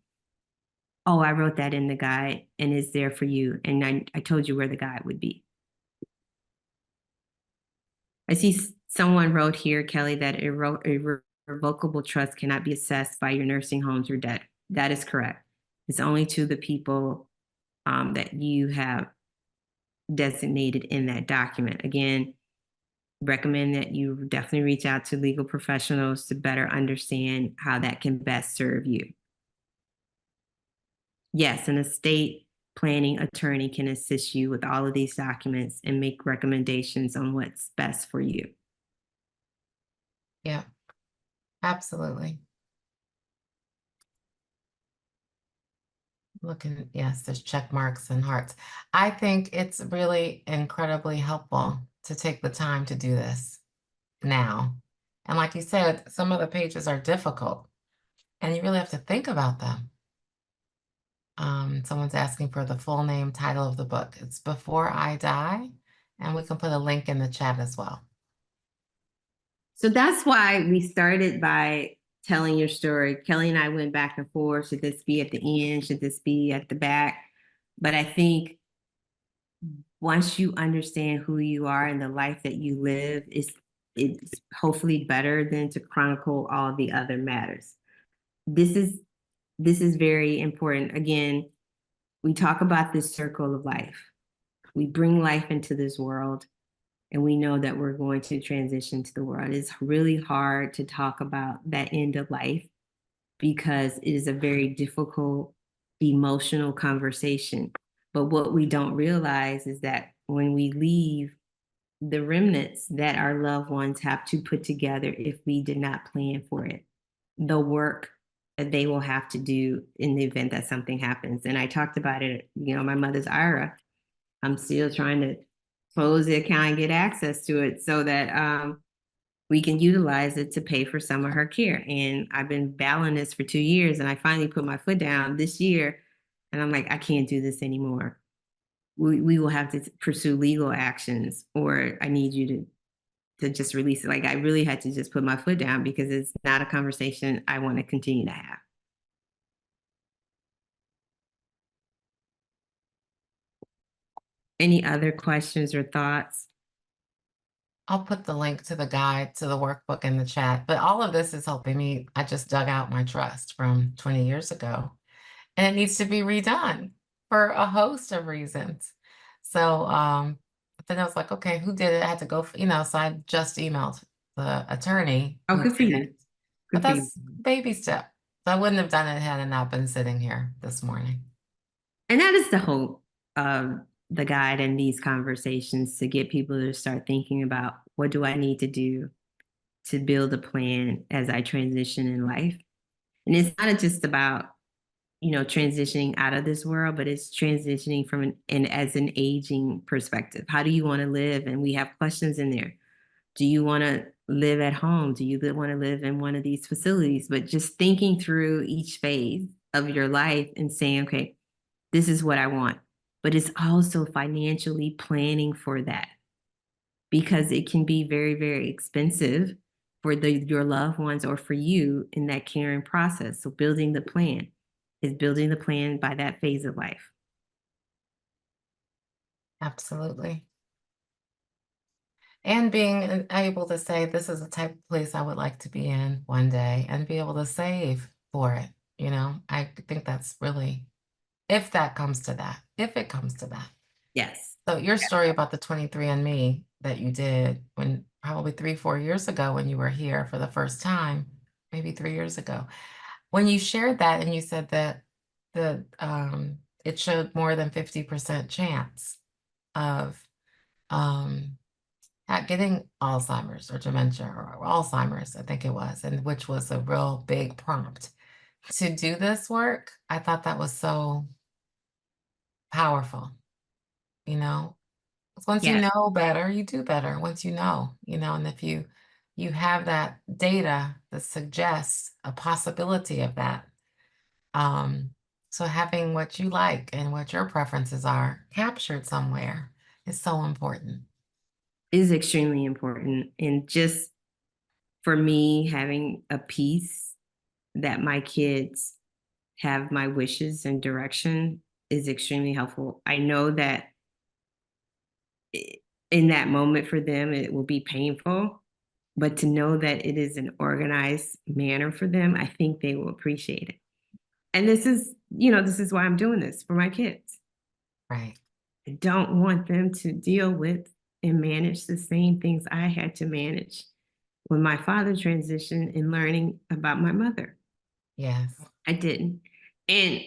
oh, I wrote that in the guide and it's there for you. And I told you where the guide would be. I see someone wrote here, Kelly, that irrevocable trust cannot be assessed by your nursing homes or debt. That is correct. It's only to the people that you have designated in that document. Again, recommend that you definitely reach out to legal professionals to better understand how that can best serve you. Yes, an estate planning attorney can assist you with all of these documents and make recommendations on what's best for you. Yeah, absolutely. Looking, yes, there's check marks and hearts. I think it's really incredibly helpful to take the time to do this now. And like you said, some of the pages are difficult and you really have to think about them. Someone's asking for the full name, title of the book. It's Before I Die, and we can put a link in the chat as well. So that's why we started by telling your story. Kelli and I went back and forth. Should this be at the end? Should this be at the back? But I think once you understand who you are and the life that you live, it's hopefully better than to chronicle all the other matters. This is very important. Again, we talk about this circle of life. We bring life into this world, and we know that we're going to transition to the world. It's really hard to talk about that end of life because it is a very difficult, emotional conversation. But what we don't realize is that when we leave, the remnants that our loved ones have to put together if we did not plan for it, the work that they will have to do in the event that something happens. And I talked about it, my mother's IRA. I'm still trying to close the account and get access to it so that we can utilize it to pay for some of her care. And I've been battling this for 2 years, and I finally put my foot down this year, and I'm like, I can't do this anymore. We will have to pursue legal actions, or I need you to just release it. Like, I really had to just put my foot down because it's not a conversation I want to continue to have. Any other questions or thoughts? I'll put the link to the guide to the workbook in the chat, but all of this is helping me. I just dug out my trust from 20 years ago, and it needs to be redone for a host of reasons. So but then I was like, okay, who did it? I had to go, so I just emailed the attorney Oh, who good for did you. it. But Good for you. that's baby step. So I wouldn't have done it had I not been sitting here this morning. And that is the hope of the guide and these conversations, to get people to start thinking about, what do I need to do to build a plan as I transition in life? And it's not just about, transitioning out of this world, but it's transitioning from as an aging perspective. How do you want to live? And we have questions in there. Do you want to live at home? Do you want to live in one of these facilities? But just thinking through each phase of your life and saying, okay, this is what I want. But it's also financially planning for that, because it can be very, very expensive for your loved ones or for you in that caring process. So building the plan is building the plan by that phase of life. Absolutely. And being able to say, this is the type of place I would like to be in one day, and be able to save for it. I think that's really, if that comes to that, if it comes to that. Yes. So your story about the 23andMe that you did when probably 3, 4 years ago, when you were here for the first time, maybe 3 years ago, when you shared that and you said that it showed more than 50% chance of getting Alzheimer's or dementia, or Alzheimer's, I think it was, and which was a real big prompt to do this work. I thought that was so powerful, you know? 'Cause once you Yes. know better, you do better. Once and if you have that data that suggests a possibility of that, so having what you like and what your preferences are captured somewhere is so important. Is extremely important. And just for me, having a peace that my kids have my wishes and direction is extremely helpful. I know that in that moment for them, it will be painful, but to know that it is an organized manner for them, I think they will appreciate it. And this is why I'm doing this for my kids. Right. I don't want them to deal with and manage the same things I had to manage when my father transitioned and learning about my mother. Yes. I didn't. And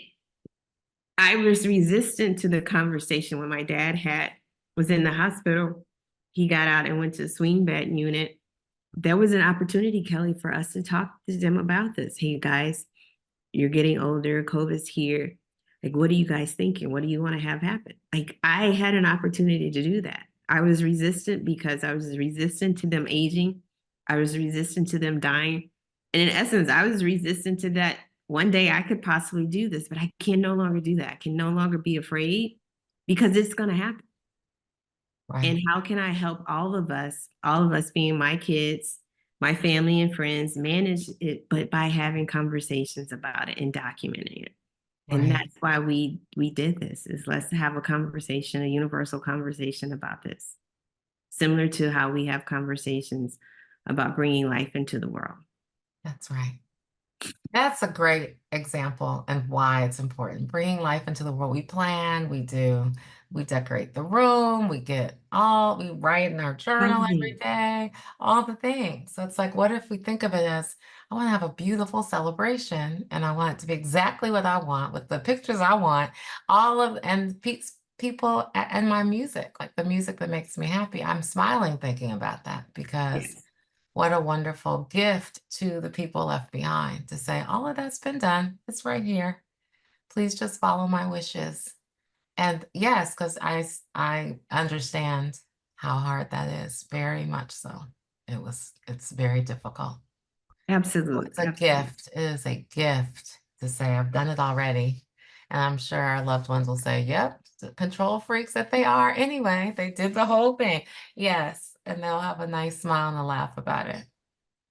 I was resistant to the conversation when my dad was in the hospital. He got out and went to the swing bed unit. There was an opportunity, Kelli, for us to talk to them about this. Hey guys, you're getting older, COVID's here. Like, what are you guys thinking? What do you want to have happen? Like, I had an opportunity to do that. I was resistant because I was resistant to them aging. I was resistant to them dying. And in essence, I was resistant to that one day I could possibly do this, but I can no longer do that. I can no longer be afraid because it's going to happen. Right. And how can I help all of us being my kids, my family and friends, manage it, but by having conversations about it and documenting it. And Right. that's why we did this, is let's have a conversation, a universal conversation about this, similar to how we have conversations about bringing life into the world. That's right. That's a great example and why it's important. Bringing life into the world. We plan, we do, we decorate the room, we write in our journal every Everything. day, all the things. So it's like, what if we think of it as, I want to have a beautiful celebration and I want it to be exactly what I want with the pictures I want, and people and my music, like the music that makes me happy. I'm smiling thinking about that because Yes, what a wonderful gift to the people left behind to say, all of that's been done. It's right here. Please just follow my wishes. And yes, because I understand how hard that is. Very much so. It's very difficult. So absolutely, it's a absolutely. gift. It is a gift to say, I've done it already. And I'm sure our loved ones will say, yep, the control freaks that they are. Anyway, they did the whole thing. Yes. And they'll have a nice smile and a laugh about it.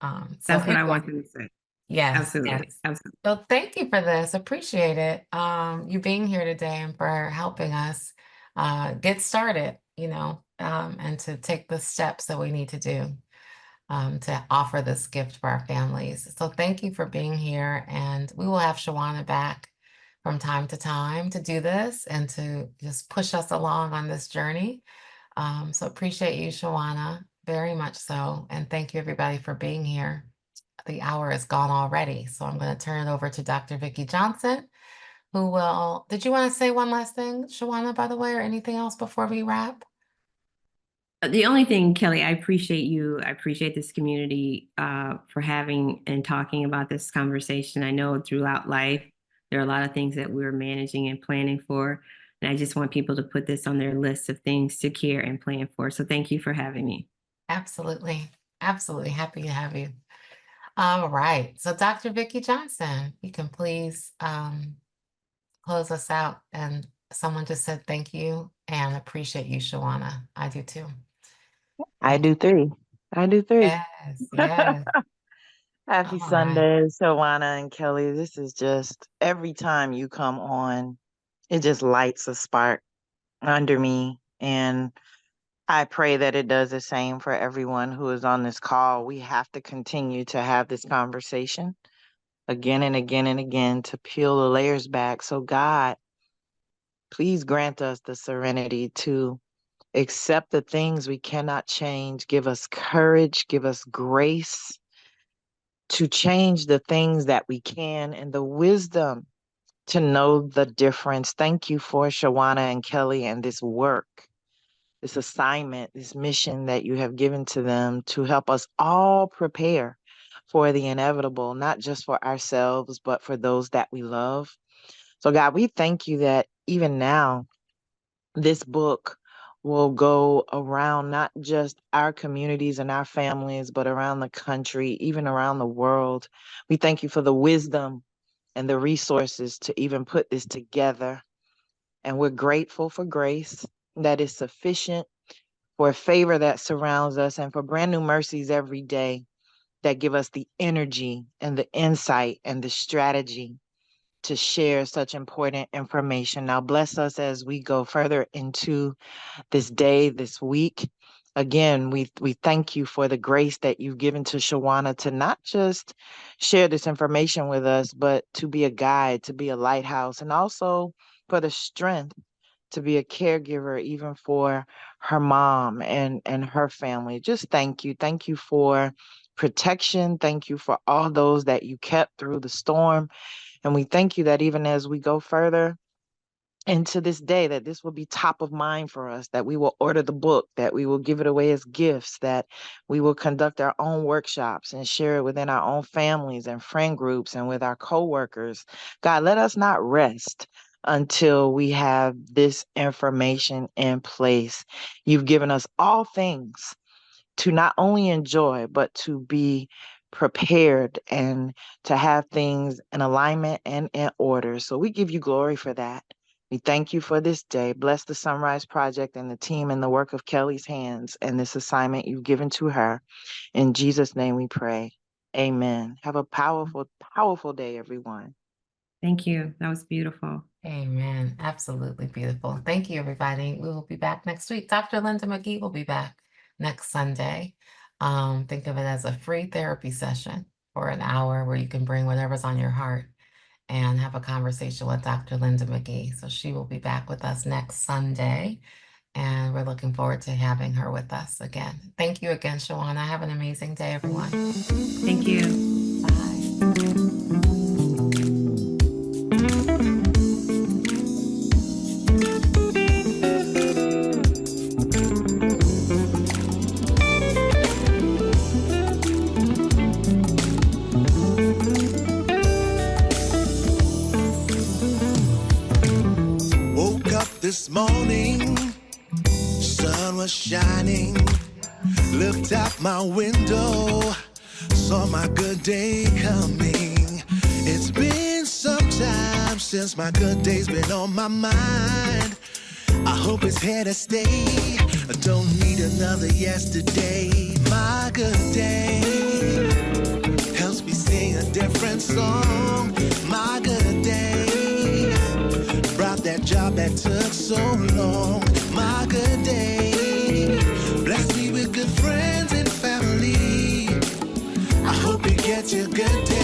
So That's what I anyway, wanted to say. yes, Absolutely, yes. absolutely. So thank you for this. Appreciate it. You being here today and for helping us get started, and to take the steps that we need to do to offer this gift for our families. So thank you for being here. And we will have Shewonia back from time to time to do this and to just push us along on this journey. So appreciate you, Shewonia, very much so. And thank you everybody for being here. The hour is gone already. So I'm going to turn it over to Dr. Vicki Johnson, did you want to say one last thing, Shewonia, by the way, or anything else before we wrap? The only thing, Kelli, I appreciate you. I appreciate this community for having and talking about this conversation. I know throughout life, there are a lot of things that we're managing and planning for. And I just want people to put this on their list of things to care and plan for. So thank you for having me. Absolutely. Absolutely. Happy to have you. All right. So Dr. Vicki Johnson, you can please close us out. And someone just said thank you and appreciate you, Shewonia. I do too. I Thank do three. I do three. Yes, yes. Happy All right. Sunday, Shewonia and Kelli. This is just every time you come on, it just lights a spark under me. And I pray that it does the same for everyone who is on this call. We have to continue to have this conversation again and again and again to peel the layers back. So, God, please grant us the serenity to accept the things we cannot change. Give us courage, give us grace to change the things that we can and the wisdom to know the difference. Thank you for Shewonia and Kelli and this work, this assignment, this mission that you have given to them to help us all prepare for the inevitable, not just for ourselves, but for those that we love. So, God, we thank you that even now, this book will go around not just our communities and our families, but around the country, even around the world. We thank you for the wisdom and the resources to even put this together. And we're grateful for grace that is sufficient, for favor that surrounds us, and for brand new mercies every day that give us the energy and the insight and the strategy to share such important information. Now, bless us as we go further into this day, this week. Again, we thank you for the grace that you've given to Shewonia to not just share this information with us, but to be a guide, to be a lighthouse, and also for the strength to be a caregiver even for her mom and her family. Just thank you. Thank you for protection. Thank you for all those that you kept through the storm. And we thank you that even as we go further into this day, that this will be top of mind for us, that we will order the book, that we will give it away as gifts, that we will conduct our own workshops and share it within our own families and friend groups and with our coworkers. God, let us not rest until we have this information in place. You've given us all things to not only enjoy, but to be prepared and to have things in alignment and in order. So we give you glory for that. We thank you for this day. Bless the SonRise Project and the team and the work of Kelli's hands and this assignment you've given to her. In Jesus' name we pray. Amen. Have a powerful, powerful day, everyone. Thank you. That was beautiful. Amen. Absolutely beautiful. Thank you, everybody. We will be back next week. Dr. Linda McGee will be back next Sunday. Think of it as a free therapy session for an hour where you can bring whatever's on your heart and have a conversation with Dr. Linda McGee. So she will be back with us next Sunday, and we're looking forward to having her with us again. Thank you again, Shewonia. Have an amazing day, everyone. Thank you. Bye. This morning, sun was shining, looked out my window, saw my good day coming. It's been some time since my good day's been on my mind. I hope it's here to stay. I don't need another yesterday. My good day helps me sing a different song. My good day brought that job that took so long. My good day blessed me with good friends and family. I hope you get your good day.